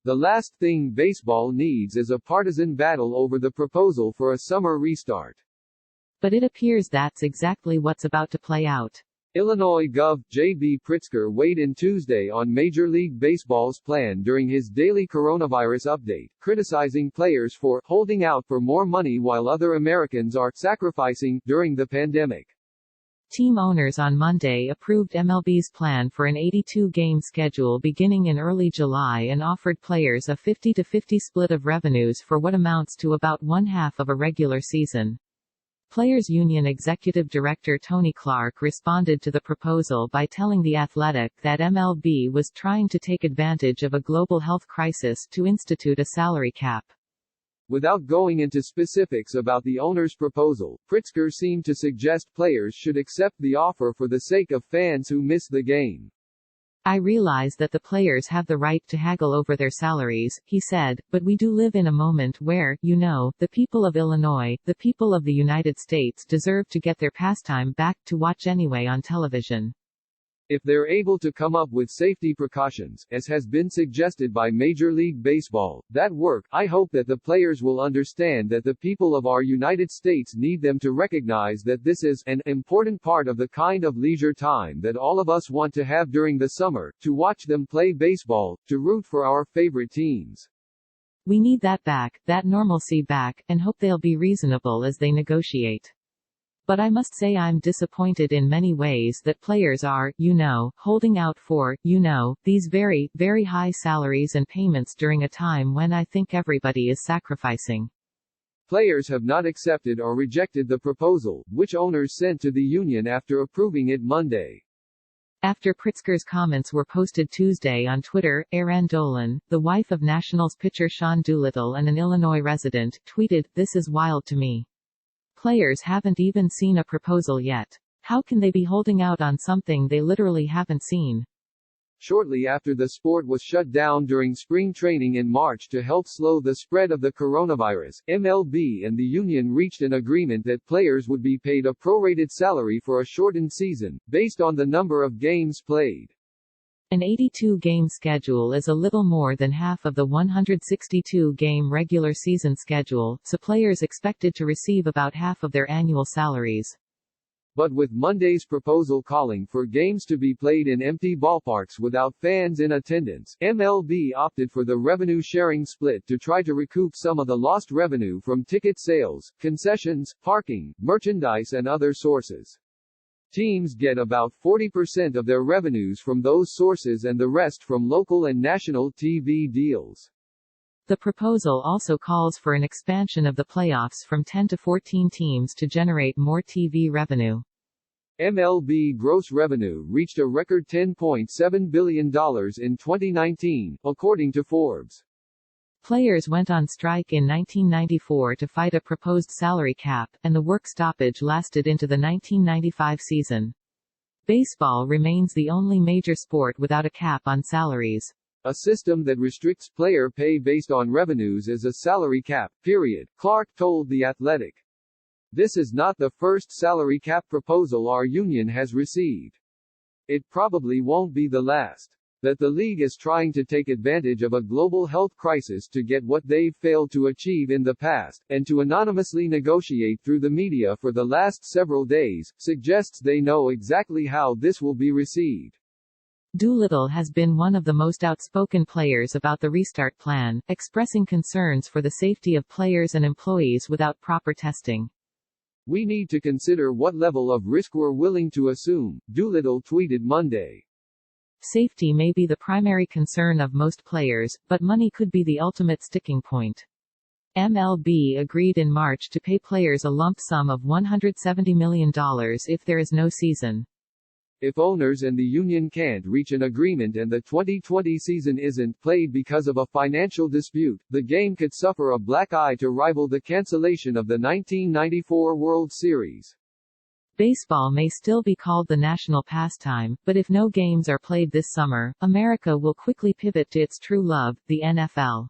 The last thing baseball needs is a partisan battle over the proposal for a summer restart. But it appears that's exactly what's about to play out. Illinois Gov. J.B. Pritzker weighed in Tuesday on Major League Baseball's plan during his daily coronavirus update, criticizing players for holding out for more money while other Americans are sacrificing during the pandemic. Team owners on Monday approved MLB's plan for an 82-game schedule beginning in early July and offered players a 50-50 split of revenues for what amounts to about one-half of a regular season. Players Union Executive Director Tony Clark responded to the proposal by telling The Athletic that MLB was trying to take advantage of a global health crisis to institute a salary cap. Without going into specifics about the owner's proposal, Pritzker seemed to suggest players should accept the offer for the sake of fans who miss the game. I realize that the players have the right to haggle over their salaries, he said, but we do live in a moment where, the people of Illinois, the people of the United States deserve to get their pastime back to watch anyway on television. If they're able to come up with safety precautions, as has been suggested by Major League Baseball, that work, I hope that the players will understand that the people of our United States need them to recognize that this is an important part of the kind of leisure time that all of us want to have during the summer, to watch them play baseball, to root for our favorite teams. We need that back, that normalcy back, and hope they'll be reasonable as they negotiate. But I must say I'm disappointed in many ways that players are, holding out for, these very, very high salaries and payments during a time when I think everybody is sacrificing. Players have not accepted or rejected the proposal, which owners sent to the union after approving it Monday. After Pritzker's comments were posted Tuesday on Twitter, Erin Dolan, the wife of Nationals pitcher Sean Doolittle and an Illinois resident, tweeted, "This is wild to me. Players haven't even seen a proposal yet. How can they be holding out on something they literally haven't seen?" Shortly after the sport was shut down during spring training in March to help slow the spread of the coronavirus, MLB and the union reached an agreement that players would be paid a prorated salary for a shortened season, based on the number of games played. An 82-game schedule is a little more than half of the 162-game regular season schedule, so players expected to receive about half of their annual salaries. But with Monday's proposal calling for games to be played in empty ballparks without fans in attendance, MLB opted for the revenue-sharing split to try to recoup some of the lost revenue from ticket sales, concessions, parking, merchandise and other sources. Teams get about 40% of their revenues from those sources and the rest from local and national TV deals. The proposal also calls for an expansion of the playoffs from 10 to 14 teams to generate more TV revenue. MLB gross revenue reached a record $10.7 billion in 2019, according to Forbes. Players went on strike in 1994 to fight a proposed salary cap, and the work stoppage lasted into the 1995 season. Baseball remains the only major sport without a cap on salaries. A system that restricts player pay based on revenues is a salary cap, period, Clark told The Athletic. This is not the first salary cap proposal our union has received. It probably won't be the last. That the league is trying to take advantage of a global health crisis to get what they've failed to achieve in the past, and to anonymously negotiate through the media for the last several days, suggests they know exactly how this will be received. Doolittle has been one of the most outspoken players about the restart plan, expressing concerns for the safety of players and employees without proper testing. "We need to consider what level of risk we're willing to assume," Doolittle tweeted Monday. Safety may be the primary concern of most players, but money could be the ultimate sticking point. MLB agreed in March to pay players a lump sum of $170 million if there is no season. If owners and the union can't reach an agreement and the 2020 season isn't played because of a financial dispute, the game could suffer a black eye to rival the cancellation of the 1994 World Series. Baseball may still be called the national pastime, but if no games are played this summer, America will quickly pivot to its true love, the NFL.